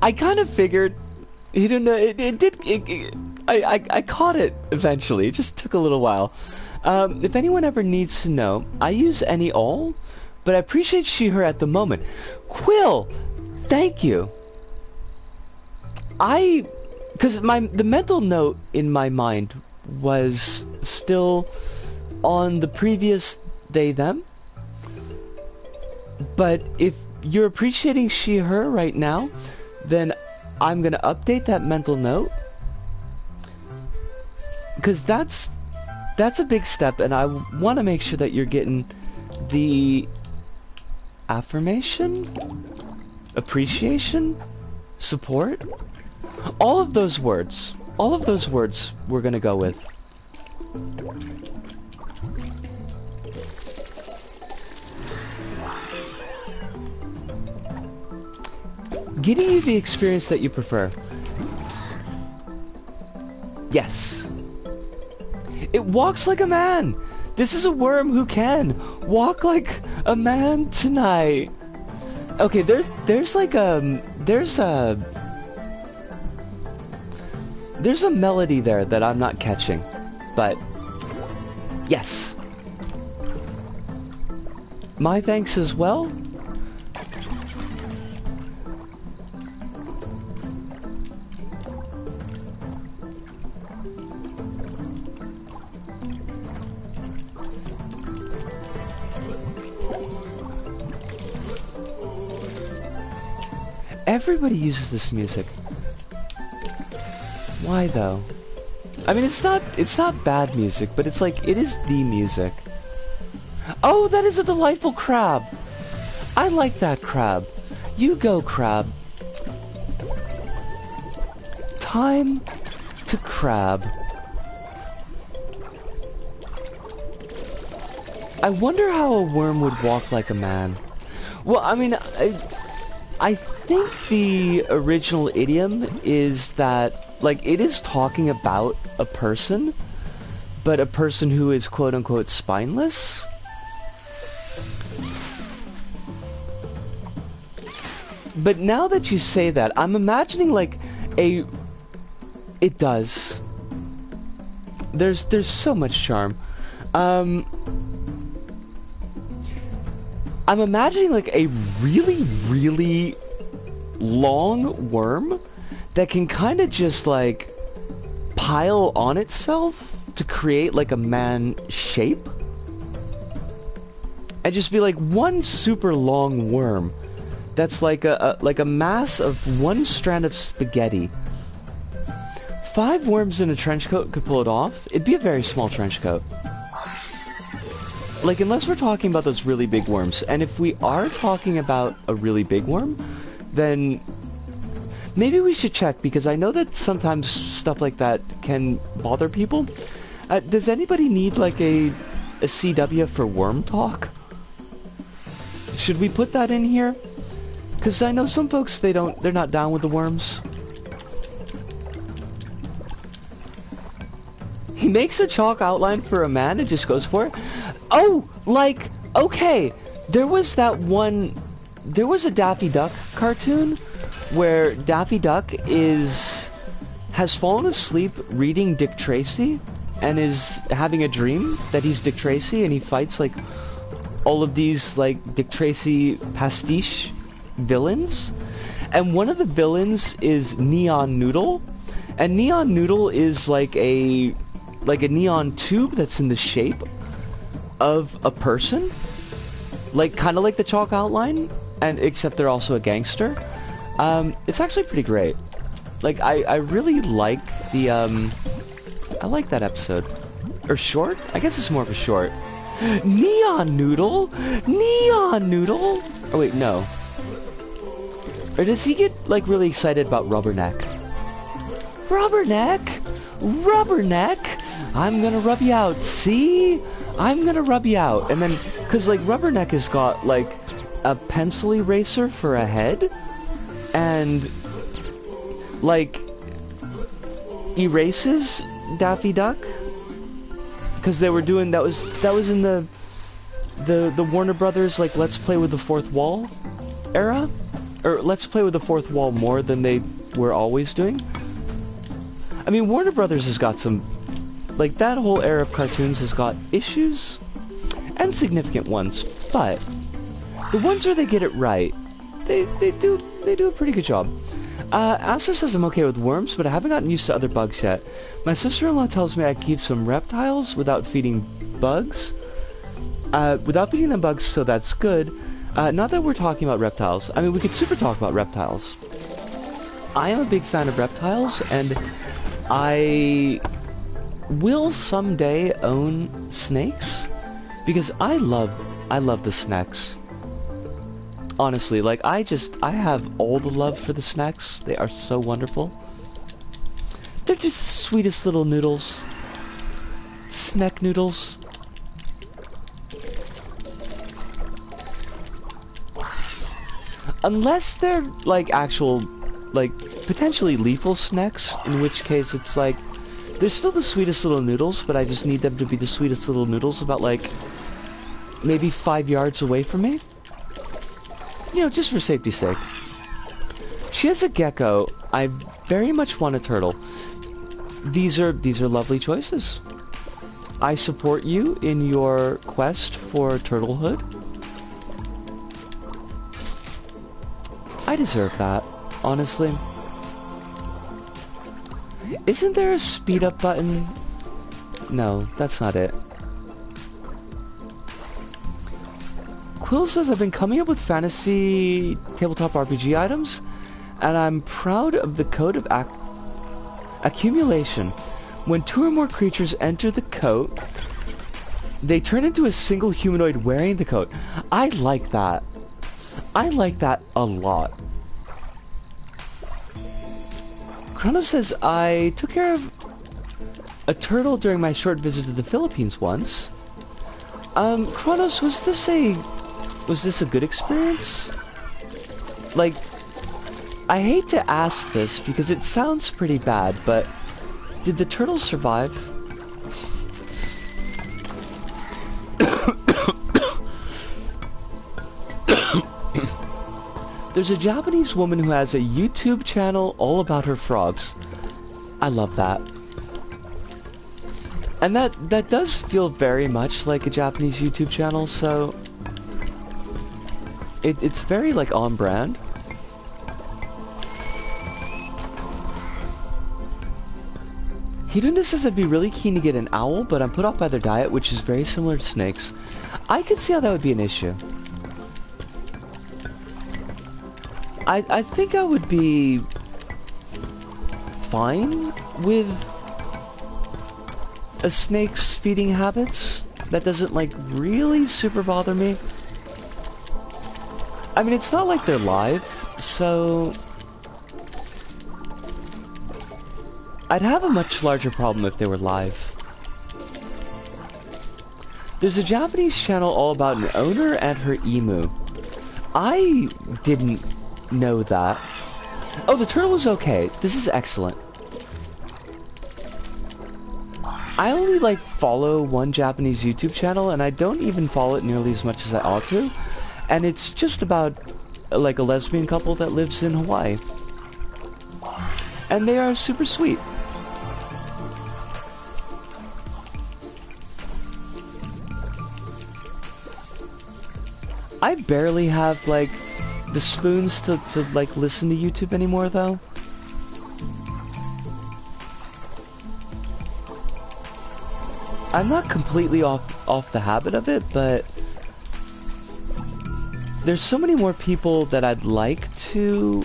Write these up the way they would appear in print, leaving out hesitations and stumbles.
I kind of figured. You don't know. It did. I caught it eventually. It just took a little while. If anyone ever needs to know, I use any all, but I appreciate she/her at the moment. Quill, thank you. Because the mental note in my mind was still on the previous they them. But if you're appreciating she/her right now, then I'm gonna update that mental note, because that's a big step, and I want to make sure that you're getting the affirmation, appreciation, support, all of those words we're gonna go with. Getting you the experience that you prefer. Yes. It walks like a man. This is a worm who can walk like a man tonight. Okay, there's a melody there that I'm not catching, but yes. My thanks as well. Everybody uses this music. Why though? I mean, it's not bad music, but it's like, it is the music. Oh, that is a delightful crab. I like that crab. You go, crab. Time to crab. I wonder how a worm would walk like a man. Well, I mean, I think the original idiom is that, like, it is talking about a person, but a person who is quote-unquote spineless. But now that you say that, I'm imagining like it does. There's so much charm. I'm imagining like a really, really long worm that can kind of just like pile on itself to create like a man shape. And just be like one super long worm that's like a mass of one strand of spaghetti. 5 worms in a trench coat could pull it off. It'd be a very small trench coat. Like, unless we're talking about those really big worms. And if we are talking about a really big worm, then maybe we should check, because I know that sometimes stuff like that can bother people. Does anybody need like a CW for worm talk? Should we put that in here? Because I know some folks, they're not down with the worms. He makes a chalk outline for a man and just goes for it. Oh, like, okay, there was a Daffy Duck cartoon where Daffy Duck has fallen asleep reading Dick Tracy and is having a dream that he's Dick Tracy, and he fights like all of these like Dick Tracy pastiche villains, and one of the villains is Neon Noodle, and Neon Noodle is like a neon tube that's in the shape of a person, like kind of like the chalk outline, and except they're also a gangster. It's actually pretty great. Like I really like the I like that episode. Or short? I guess it's more of a short. Neon Noodle? Neon Noodle? Oh wait, no. Or does he get like really excited about Rubberneck? Rubberneck? Rubberneck? I'm gonna rub you out, see? I'm gonna rub you out. And then, cause like Rubberneck has got like a pencil eraser for a head, and like erases Daffy Duck, because they were doing that was in the Warner Brothers like Let's Play with the Fourth Wall era. or let's play with the fourth wall more than they were always doing. I mean, Warner Brothers has got some, like, that whole era of cartoons has got issues, and significant ones, but the ones where they get it right, they do a pretty good job. Aster says I'm okay with worms, but I haven't gotten used to other bugs yet. My sister-in-law tells me I keep some reptiles without feeding bugs. Without feeding them bugs, so that's good. Not that we're talking about reptiles. I mean, we could super talk about reptiles. I am a big fan of reptiles, and I will someday own snakes, because I love the snacks. Honestly, like, I have all the love for the snacks. They are so wonderful. They're just the sweetest little noodles. Snack noodles. Unless they're, like, actual, like, potentially lethal snacks, in which case it's like, they're still the sweetest little noodles, but I just need them to be the sweetest little noodles about, like, maybe 5 yards away from me. You know, just for safety's sake. She has a gecko. I very much want a turtle. These are lovely choices. I support you in your quest for turtlehood. I deserve that, honestly. Isn't there a speed up button? No, that's not it. Quill says I've been coming up with fantasy tabletop RPG items, and I'm proud of the code of accumulation. When 2 or more creatures enter the coat, they turn into a single humanoid wearing the coat. I like that. I like that a lot. Chronos says I took care of a turtle during my short visit to the Philippines once. Chronos, was this a good experience? Like, I hate to ask this because it sounds pretty bad, but did the turtle survive? There's a Japanese woman who has a YouTube channel all about her frogs. I love that. And that does feel very much like a Japanese YouTube channel, so it's very, like, on brand. Hidunda says I'd be really keen to get an owl, but I'm put off by their diet, which is very similar to snakes. I could see how that would be an issue. I think I would be fine with a snake's feeding habits. That doesn't, like, really super bother me. I mean, it's not like they're live, so I'd have a much larger problem if they were live. There's a Japanese channel all about an owner and her emu. I didn't know that. Oh, the turtle was okay. This is excellent. I only, like, follow one Japanese YouTube channel, and I don't even follow it nearly as much as I ought to. And it's just about, like, a lesbian couple that lives in Hawaii. And they are super sweet. I barely have, like, the spoons to like, listen to YouTube anymore, though. I'm not completely off the habit of it, but there's so many more people that I'd like to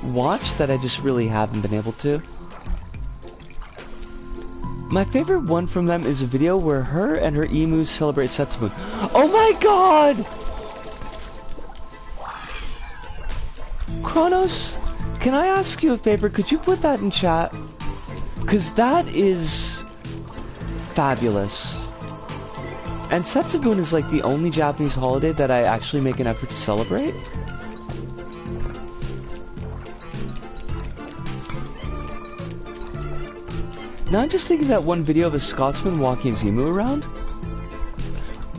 watch that I just really haven't been able to. My favorite one from them is a video where her and her emus celebrate Setsumon. Oh my god! Chronos, can I ask you a favor? Could you put that in chat? Because that is fabulous. And Setsubun is, like, the only Japanese holiday that I actually make an effort to celebrate. Now I'm just thinking that one video of a Scotsman walking his emu around.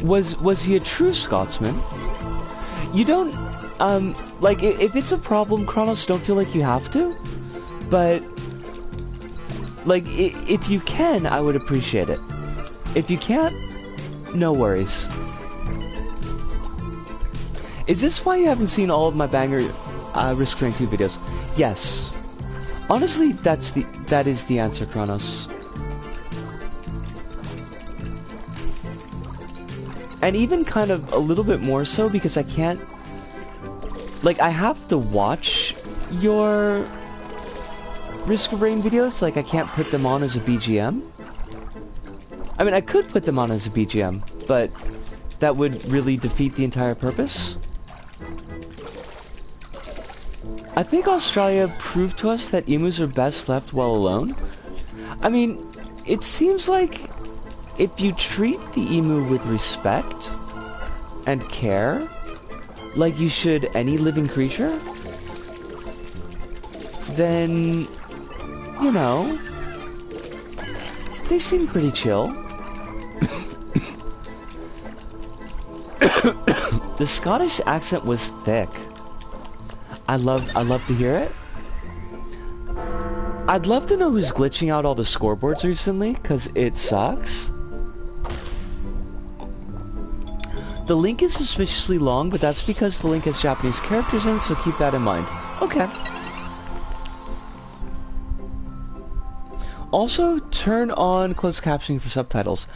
Was he a true Scotsman? You don't, like, if it's a problem, Kronos, don't feel like you have to, but, like, if you can, I would appreciate it. If you can't, no worries. Is this why you haven't seen all of my banger Risk Train 2 videos? Yes. Honestly, that is the answer, Kronos. And even kind of a little bit more so because I can't... Like, I have to watch your Risk of Rain videos. Like, I can't put them on as a BGM. I mean, I could put them on as a BGM, but that would really defeat the entire purpose. I think Australia proved to us that emus are best left well alone. I mean, it seems like if you treat the emu with respect and care, like you should any living creature, then, you know, they seem pretty chill. The Scottish accent was thick. I love to hear it. I'd love to know who's glitching out all the scoreboards recently, cause it sucks. The link is suspiciously long, but that's because the link has Japanese characters in it, so keep that in mind. Okay. Also, turn on closed captioning for subtitles.